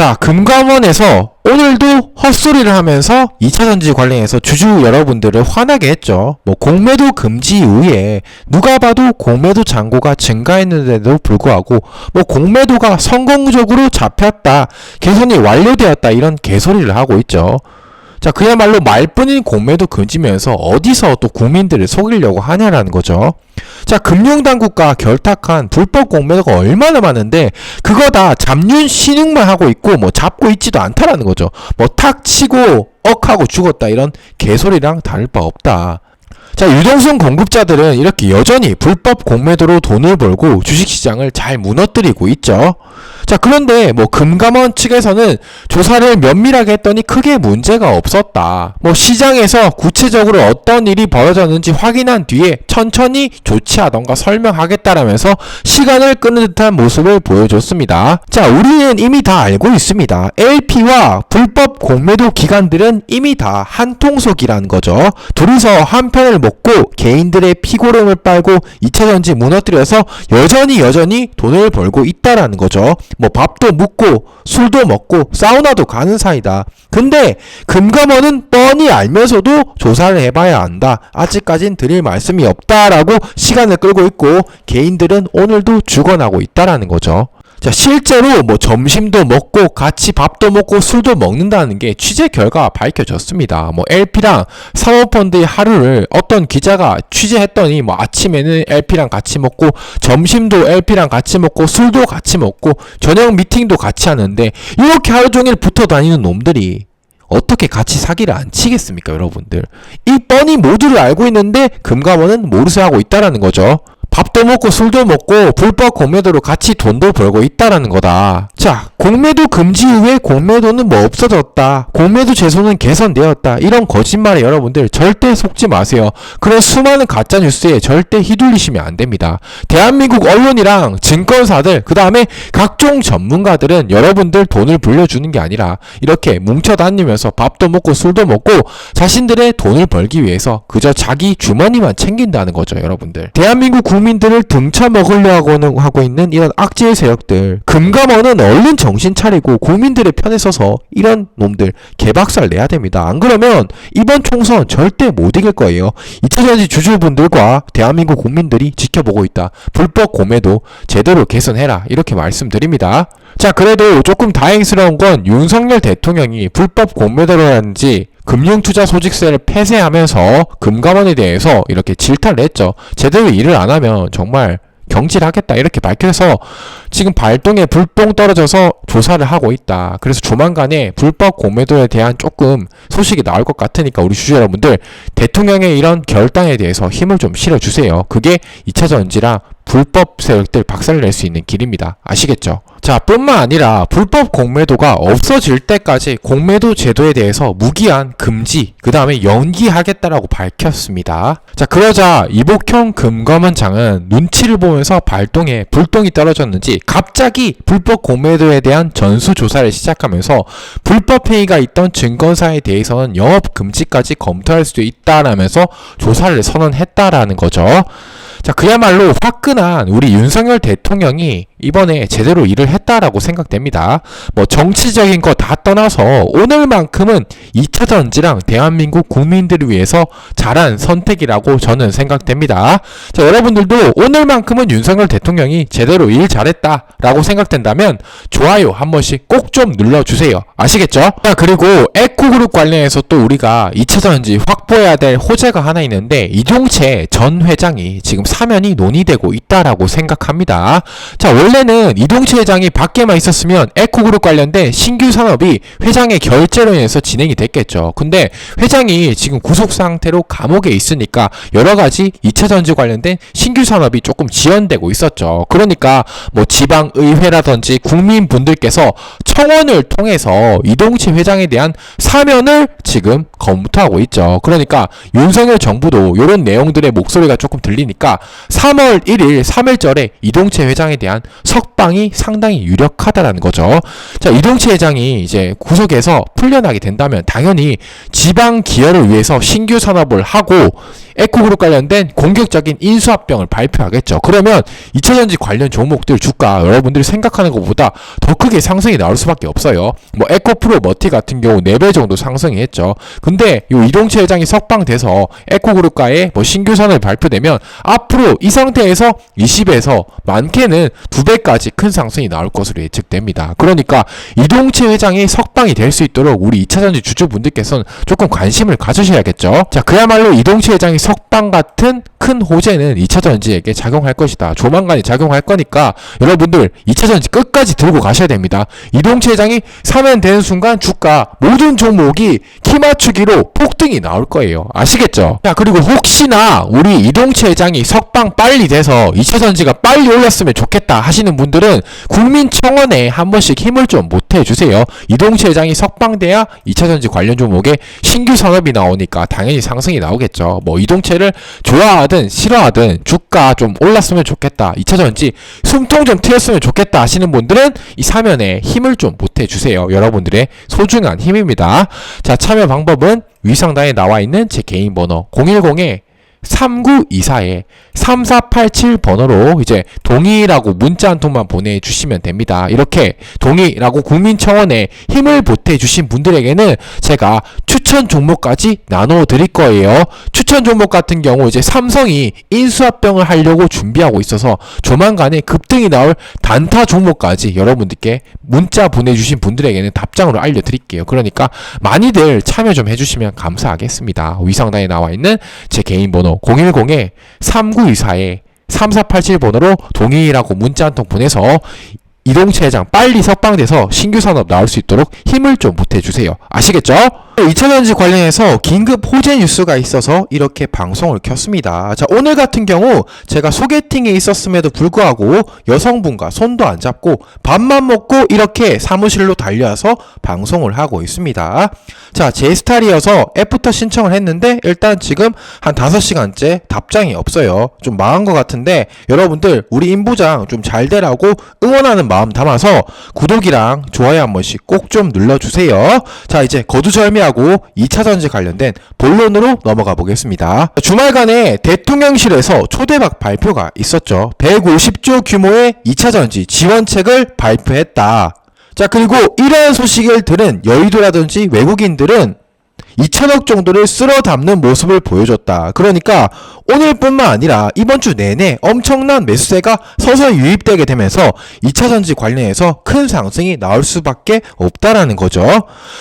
자, 금감원에서 오늘도 헛소리를 하면서 2차전지 관련해서 주주 여러분들을 화나게 했죠. 뭐 공매도 금지 이후에 누가 봐도 공매도 잔고가 증가했는데도 불구하고 뭐 공매도가 성공적으로 잡혔다, 개선이 완료되었다, 이런 개소리를 하고 있죠. 자, 그야말로 말뿐인 공매도 금지면서 어디서 또 국민들을 속이려고 하냐라는 거죠. 자, 금융당국과 결탁한 불법 공매도가 얼마나 많은데 그거 다 잡륜 신용만 하고 있고 뭐 잡고 있지도 않다라는 거죠. 뭐 탁 치고 억하고 죽었다, 이런 개소리랑 다를 바 없다. 자, 유동성 공급자들은 이렇게 여전히 불법 공매도로 돈을 벌고 주식시장을 잘 무너뜨리고 있죠. 자, 그런데 뭐 금감원 측에서는 조사를 면밀하게 했더니 크게 문제가 없었다. 뭐 시장에서 구체적으로 어떤 일이 벌어졌는지 확인한 뒤에 천천히 조치하던가 설명하겠다라면서 시간을 끄는 듯한 모습을 보여줬습니다. 자, 우리는 이미 다 알고 있습니다. LP와 불법 공매도 기관들은 이미 다 한 통속이라는 거죠. 둘이서 한 편을 먹고 개인들의 피고름을 빨고 2차전지 무너뜨려서 여전히 돈을 벌고 있다라는 거죠. 뭐 밥도 묵고 술도 먹고 사우나도 가는 사이다. 근데 금감원은 뻔히 알면서도 조사를 해봐야 한다, 아직까진 드릴 말씀이 없다라고 시간을 끌고 있고 개인들은 오늘도 죽어나고 있다라는 거죠. 자, 실제로 뭐 점심도 먹고 같이 밥도 먹고 술도 먹는다는 게 취재 결과 밝혀졌습니다. 뭐 LP랑 사모펀드의 하루를 어떤 기자가 취재했더니 뭐 아침에는 LP랑 같이 먹고 점심도 LP랑 같이 먹고 술도 같이 먹고 저녁 미팅도 같이 하는데 이렇게 하루 종일 붙어 다니는 놈들이 어떻게 같이 사기를 안 치겠습니까, 여러분들? 이 뻔히 모두를 알고 있는데 금감원은 모르쇠하고 있다라는 거죠. 밥도 먹고 술도 먹고 불법 공매도로 같이 돈도 벌고 있다라는 거다. 자, 공매도 금지 이후에 공매도는 뭐 없어졌다, 공매도 제소는 개선되었다, 이런 거짓말에 여러분들 절대 속지 마세요. 그런 수많은 가짜뉴스에 절대 휘둘리시면 안 됩니다. 대한민국 언론이랑 증권사들, 그 다음에 각종 전문가들은 여러분들 돈을 불려주는 게 아니라 이렇게 뭉쳐다니면서 밥도 먹고 술도 먹고 자신들의 돈을 벌기 위해서 그저 자기 주머니만 챙긴다는 거죠, 여러분들. 대한민국 국민들을 등쳐먹으려고 하고 있는 이런 악질 세력들, 금감원은 얼른 정신 차리고 국민들의 편에 서서 이런 놈들 개박살 내야 됩니다. 안 그러면 이번 총선 절대 못 이길 거예요. 2차전지 주주분들과 대한민국 국민들이 지켜보고 있다. 불법 공매도 제대로 개선해라, 이렇게 말씀드립니다. 자, 그래도 조금 다행스러운 건 윤석열 대통령이 불법 공매도라든지 금융투자소득세를 폐쇄하면서 금감원에 대해서 이렇게 질타를 했죠. 제대로 일을 안 하면 정말 경질하겠다, 이렇게 밝혀서 지금 발동에 불똥 떨어져서 조사를 하고 있다. 그래서 조만간에 불법 공매도에 대한 조금 소식이 나올 것 같으니까 우리 주주 여러분들 대통령의 이런 결단에 대해서 힘을 좀 실어주세요. 그게 2차전지랑 불법 세력들 박살을 낼 수 있는 길입니다. 아시겠죠? 자, 뿐만 아니라 불법 공매도가 없어질 때까지 공매도 제도에 대해서 무기한 금지, 그 다음에 연기하겠다라고 밝혔습니다. 자, 그러자 이복형 금감원장은 눈치를 보면서 발동에 불똥이 떨어졌는지 갑자기 불법 공매도에 대한 전수조사를 시작하면서 불법 행위가 있던 증권사에 대해서는 영업 금지까지 검토할 수 있다라면서 조사를 선언했다라는 거죠. 자, 그야말로 화끈한 우리 윤석열 대통령이 이번에 제대로 일을 했다라고 생각됩니다. 뭐 정치적인 거 다 떠나서 오늘만큼은 2차전지랑 대한민국 국민들을 위해서 잘한 선택이라고 저는 생각됩니다. 자, 여러분들도 오늘만큼은 윤석열 대통령이 제대로 일 잘했다라고 생각된다면 좋아요 한 번씩 꼭 좀 눌러주세요. 아시겠죠? 자, 그리고 에코그룹 관련해서 또 우리가 2차전지 확보해야 될 호재가 하나 있는데 이동채 전 회장이 지금 사면이 논의되고 있다라고 생각합니다. 자, 원래는 이동채 회장이 밖에만 있었으면 에코그룹 관련된 신규 산업이 회장의 결재로 인해서 진행이 됐겠죠. 근데 회장이 지금 구속 상태로 감옥에 있으니까 여러가지 2차전지 관련된 신규 산업이 조금 지연되고 있었죠. 그러니까 뭐 지방의회라든지 국민분들께서 청원을 통해서 이동채 회장에 대한 사면을 지금 검토하고 있죠. 그러니까 윤석열 정부도 이런 내용들의 목소리가 조금 들리니까 3월 1일 3일절에 이동채 회장에 대한 석방이 상당히 유력하다라는 거죠. 자, 이동채 회장이 이제 구속에서 풀려나게 된다면 당연히 지방 기여를 위해서 신규 산업을 하고 에코그룹 관련된 공격적인 인수합병을 발표하겠죠. 그러면 2차전지 관련 종목들 주가 여러분들이 생각하는 것보다 더 크게 상승이 나올 수밖에 없어요. 뭐 에코프로 머티 같은 경우 4배 정도 상승이 했죠. 근데 이 이동채 회장이 석방돼서 에코그룹과의 뭐 신규 산업이 발표되면 앞으로 이 상태에서 20에서 많게는 2배까지 큰 상승이 나올 것으로 예측됩니다. 그러니까 이동채 회장이 석방이 될 수 있도록 우리 2차전지 주주분들께서는 조금 관심을 가지셔야겠죠. 자, 그야말로 이동채 회장이 석방 같은 큰 호재는 2차전지에게 작용할 것이다. 조만간에 작용할 거니까 여러분들 2차전지 끝까지 들고 가셔야 됩니다. 이동채 회장이 사면 되는 순간 주가 모든 종목이 키 맞추기로 폭등이 나올 거예요. 아시겠죠? 자, 그리고 혹시나 우리 이동채 회장이 석방 빨리 돼서 2차전지가 빨리 올랐으면 좋겠다 하시는 분들은 국민청원에 한 번씩 힘을 좀 보태주세요. 이동채 회장이 석방돼야 2차전지 관련 종목에 신규 산업이 나오니까 당연히 상승이 나오겠죠. 뭐 이동채를 좋아하든 싫어하든 주가 좀 올랐으면 좋겠다, 2차전지 숨통 좀 트였으면 좋겠다 하시는 분들은 이 사면에 힘을 좀 보태주세요. 여러분들의 소중한 힘입니다. 자, 참여 방법은 위상단에 나와 있는 제 개인 번호 010-3924-3487 번호로 이제 동의라고 문자 한 통만 보내주시면 됩니다. 이렇게 동의라고 국민청원에 힘을 보태주신 분들에게는 제가 추천 종목까지 나눠 드릴 거예요. 추천 종목 같은 경우 이제 삼성이 인수합병을 하려고 준비하고 있어서 조만간에 급등이 나올 단타 종목까지 여러분들께 문자 보내주신 분들에게는 답장으로 알려드릴게요. 그러니까 많이들 참여 좀 해주시면 감사하겠습니다. 위상단에 나와 있는 제 개인 번호 010-3924-3487 번호로 동의라고 문자 한 통 보내서 이동채 회장 빨리 석방돼서 신규 산업 나올 수 있도록 힘을 좀 보태주세요. 아시겠죠? 2차전지 관련해서 긴급 호재 뉴스가 있어서 이렇게 방송을 켰습니다. 자, 오늘 같은 경우 제가 소개팅에 있었음에도 불구하고 여성분과 손도 안 잡고 밥만 먹고 이렇게 사무실로 달려와서 방송을 하고 있습니다. 자, 제 스타일이어서 애프터 신청을 했는데 일단 지금 한 5시간째 답장이 없어요. 좀 망한 것 같은데 여러분들 우리 임부장 좀 잘 되라고 응원하는 마음 담아서 구독이랑 좋아요 한 번씩 꼭 좀 눌러주세요. 자, 이제 거두절미하고 2차전지 관련된 본론으로 넘어가 보겠습니다. 주말간에 대통령실에서 초대박 발표가 있었죠. 150조 규모의 2차전지 지원책을 발표했다. 자, 그리고 이러한 소식을 들은 여의도라든지 외국인들은 2천억 정도를 쓸어 담는 모습을 보여줬다. 그러니까 오늘뿐만 아니라 이번 주 내내 엄청난 매수세가 서서히 유입되게 되면서 2차전지 관련해서 큰 상승이 나올 수밖에 없다라는 거죠.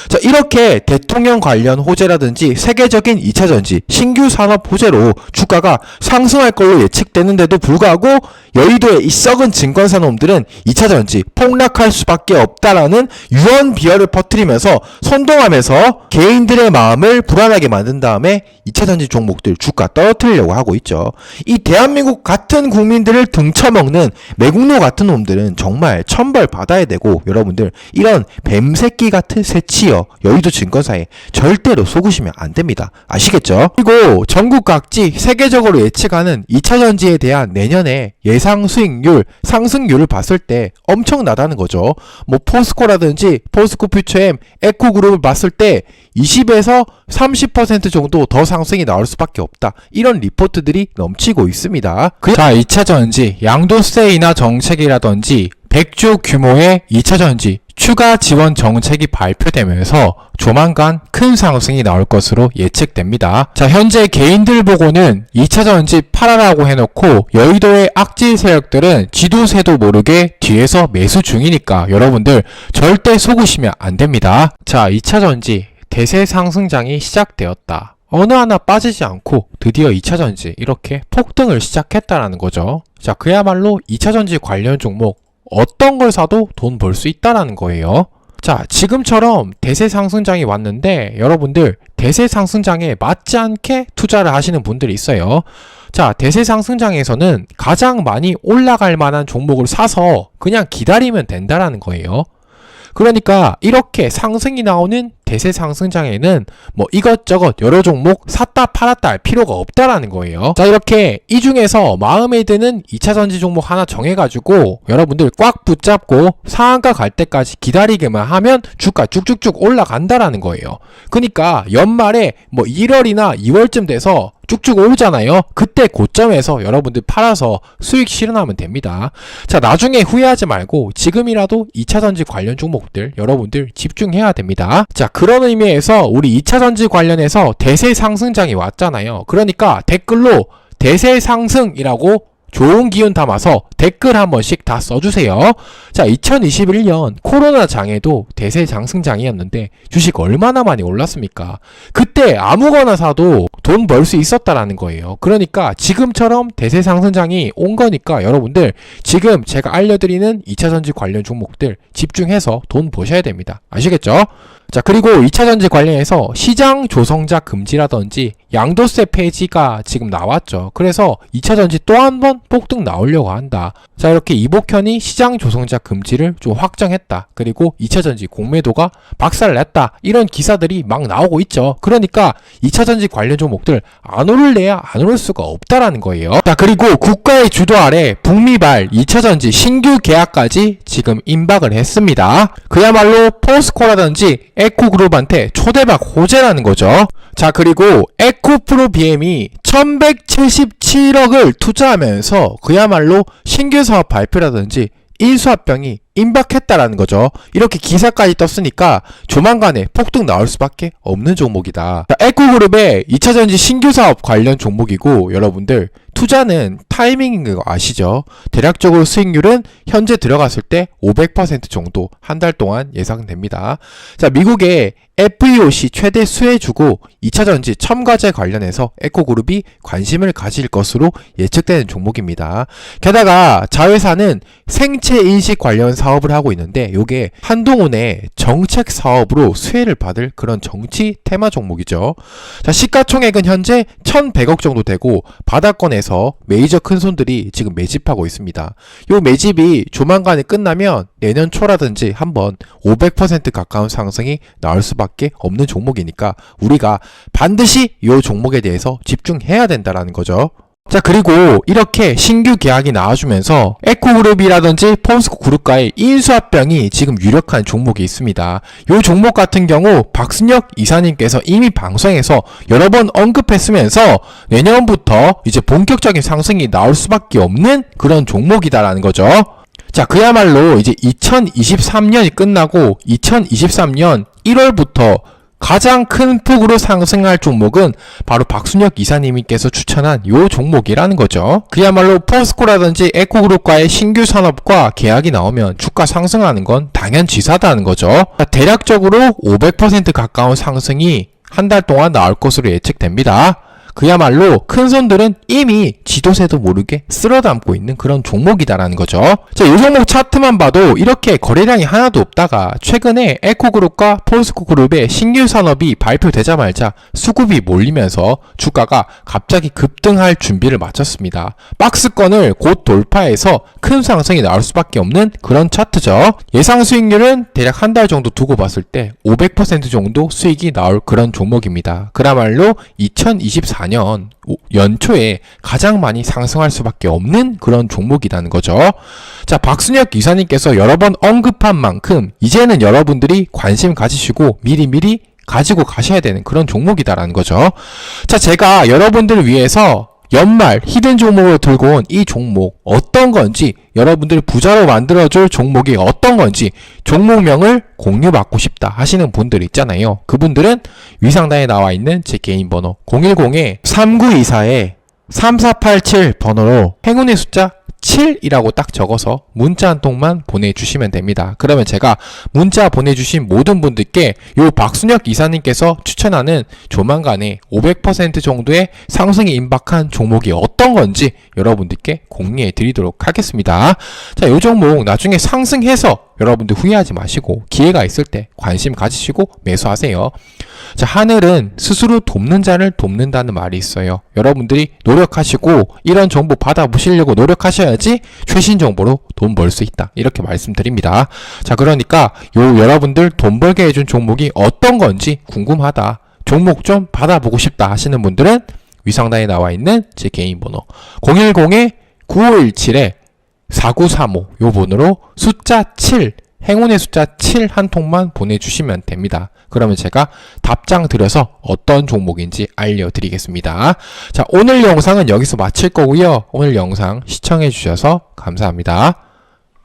자, 이렇게 대통령 관련 호재라든지 세계적인 2차전지 신규 산업 호재로 주가가 상승할 걸로 예측되는데도 불구하고 여의도의 이 썩은 증권사 놈들은 2차전지 폭락할 수밖에 없다라는 유언비어를 퍼뜨리면서 선동하면서 개인들의 마음을 불안하게 만든 다음에 2차전지 종목들 주가 떨어뜨리려고 하고 있죠. 이 대한민국 같은 국민들을 등쳐먹는 매국노 같은 놈들은 정말 천벌 받아야 되고 여러분들 이런 뱀새끼 같은 새치여 여의도 증권사에 절대로 속으시면 안 됩니다. 아시겠죠? 그리고 전국 각지 세계적으로 예측하는 2차전지에 대한 내년에 예상 수익률, 상승률을 봤을 때 엄청나다는 거죠. 뭐 포스코라든지 포스코퓨처엠, 에코그룹을 봤을 때 20에서 30% 정도 더 상승이 나올 수밖에 없다. 이런 리포트들이 넘치고 있습니다. 자, 2차전지 양도세 인하 정책이라든지 100조 규모의 2차전지 추가 지원 정책이 발표되면서 조만간 큰 상승이 나올 것으로 예측됩니다. 자, 현재 개인들 보고는 2차전지 팔아라고 해놓고 여의도의 악질 세력들은 지도새도 모르게 뒤에서 매수 중이니까 여러분들 절대 속으시면 안 됩니다. 자, 2차전지 대세 상승장이 시작되었다. 어느 하나 빠지지 않고 드디어 2차전지 이렇게 폭등을 시작했다라는 거죠. 자, 그야말로 2차전지 관련 종목 어떤 걸 사도 돈 벌 수 있다라는 거예요. 자, 지금처럼 대세 상승장이 왔는데 여러분들 대세 상승장에 맞지 않게 투자를 하시는 분들이 있어요. 자, 대세 상승장에서는 가장 많이 올라갈 만한 종목을 사서 그냥 기다리면 된다라는 거예요. 그러니까 이렇게 상승이 나오는 대세 상승장에는 뭐 이것저것 여러 종목 샀다 팔았다 할 필요가 없다라는 거예요. 자, 이렇게 이 중에서 마음에 드는 2차전지 종목 하나 정해가지고 여러분들 꽉 붙잡고 상한가 갈 때까지 기다리기만 하면 주가 쭉쭉쭉 올라간다라는 거예요. 그러니까 연말에 뭐 1월이나 2월쯤 돼서 쭉쭉 오르잖아요. 그때 고점에서 여러분들 팔아서 수익 실현하면 됩니다. 자, 나중에 후회하지 말고 지금이라도 2차전지 관련 종목들 여러분들 집중해야 됩니다. 자, 그런 의미에서 우리 2차전지 관련해서 대세 상승장이 왔잖아요. 그러니까 댓글로 대세 상승이라고 좋은 기운 담아서 댓글 한 번씩 다 써주세요. 자, 2021년 코로나 장에도 대세 상승장이었는데 주식 얼마나 많이 올랐습니까? 그때 아무거나 사도 돈 벌 수 있었다라는 거예요. 그러니까 지금처럼 대세 상승장이 온 거니까 여러분들 지금 제가 알려드리는 2차전지 관련 종목들 집중해서 돈 버셔야 됩니다. 아시겠죠? 자, 그리고 2차전지 관련해서 시장 조성자 금지라든지 양도세 폐지가 지금 나왔죠. 그래서 2차전지 또 한 번 폭등 나오려고 한다. 자, 이렇게 이복현이 시장 조성자 금지를 좀 확정했다. 그리고 2차전지 공매도가 박살냈다. 이런 기사들이 막 나오고 있죠. 그러니까 2차전지 관련 종목들 안 오를래야 안 오를 수가 없다라는 거예요. 자, 그리고 국가의 주도 아래 북미발 2차전지 신규 계약까지 지금 임박을 했습니다. 그야말로 포스코라든지 에코그룹한테 초대박 호재라는 거죠. 자, 그리고 에코프로 BM이 1177억을 투자하면서 그야말로 신규 사업 발표라든지 인수합병이 임박했다라는 거죠. 이렇게 기사까지 떴으니까 조만간에 폭등 나올 수밖에 없는 종목이다. 자, 에코그룹의 2차전지 신규 사업 관련 종목이고 여러분들 투자는 타이밍인 거 아시죠? 대략적으로 수익률은 현재 들어갔을 때 500% 정도 한 달 동안 예상됩니다. 자, 미국의 FEOC 최대 수혜주고 2차전지 첨가제 관련해서 에코그룹이 관심을 가질 것으로 예측되는 종목입니다. 게다가 자회사는 생체인식 관련 사업을 하고 있는데 이게 한동훈의 정책 사업으로 수혜를 받을 그런 정치 테마 종목이죠. 자, 시가총액은 현재 1100억 정도 되고 바닥권에서 메이저 큰손들이 지금 매집하고 있습니다. 이 매집이 조만간에 끝나면 내년 초라든지 한번 500% 가까운 상승이 나올 수밖에 없는 종목이니까 우리가 반드시 이 종목에 대해서 집중해야 된다라는 거죠. 자, 그리고 이렇게 신규 계약이 나와주면서 에코그룹이라든지 포스코 그룹과의 인수합병이 지금 유력한 종목이 있습니다. 이 종목 같은 경우 박순혁 이사님께서 이미 방송에서 여러 번 언급했으면서 내년부터 이제 본격적인 상승이 나올 수밖에 없는 그런 종목이다라는 거죠. 자, 그야말로 이제 2023년이 끝나고 2023년 1월부터 가장 큰 폭으로 상승할 종목은 바로 박순혁 이사님께서 추천한 요 종목이라는 거죠. 그야말로 포스코라든지 에코그룹과의 신규 산업과 계약이 나오면 주가 상승하는 건 당연지사다는 거죠. 대략적으로 500% 가까운 상승이 한 달 동안 나올 것으로 예측됩니다. 그야말로 큰손들은 이미 지도새도 모르게 쓸어담고 있는 그런 종목이다라는 거죠. 자, 이 종목 차트만 봐도 이렇게 거래량이 하나도 없다가 최근에 에코그룹과 포스코그룹의 신규 산업이 발표되자마자 수급이 몰리면서 주가가 갑자기 급등할 준비를 마쳤습니다. 박스권을 곧 돌파해서 큰 상승이 나올 수밖에 없는 그런 차트죠. 예상 수익률은 대략 한 달 정도 두고 봤을 때 500% 정도 수익이 나올 그런 종목입니다. 그야말로 2024년 연초에 가장 많이 상승할 수밖에 없는 그런 종목이라는 거죠. 자, 박순혁 이사님께서 여러 번 언급한 만큼 이제는 여러분들이 관심 가지시고 미리미리 가지고 가셔야 되는 그런 종목이다라는 거죠. 자, 제가 여러분들을 위해서 연말 히든 종목으로 들고 온 이 종목 어떤 건지 여러분들 부자로 만들어줄 종목이 어떤 건지 종목명을 공유받고 싶다 하시는 분들 있잖아요. 그분들은 위상단에 나와 있는 제 개인 번호 010-3924-3487 번호로 행운의 숫자 7이라고 딱 적어서 문자 한 통만 보내주시면 됩니다. 그러면 제가 문자 보내주신 모든 분들께 요 박순혁 이사님께서 추천하는 조만간에 500% 정도의 상승이 임박한 종목이 어떤 건지 여러분들께 공유해 드리도록 하겠습니다. 자, 요 종목 나중에 상승해서 여러분들 후회하지 마시고 기회가 있을 때 관심 가지시고 매수하세요. 자, 하늘은 스스로 돕는 자를 돕는다는 말이 있어요. 여러분들이 노력하시고 이런 정보 받아보시려고 노력하셔야지 최신 정보로 돈 벌 수 있다. 이렇게 말씀드립니다. 자, 그러니까 여러분들 돈 벌게 해준 종목이 어떤 건지 궁금하다. 종목 좀 받아보고 싶다 하시는 분들은 위상단에 나와 있는 제 개인 번호 010-9517-4935 요 번호로 숫자 7 행운의 숫자 7 한 통만 보내주시면 됩니다. 그러면 제가 답장 드려서 어떤 종목인지 알려드리겠습니다. 자, 오늘 영상은 여기서 마칠 거고요. 오늘 영상 시청해 주셔서 감사합니다.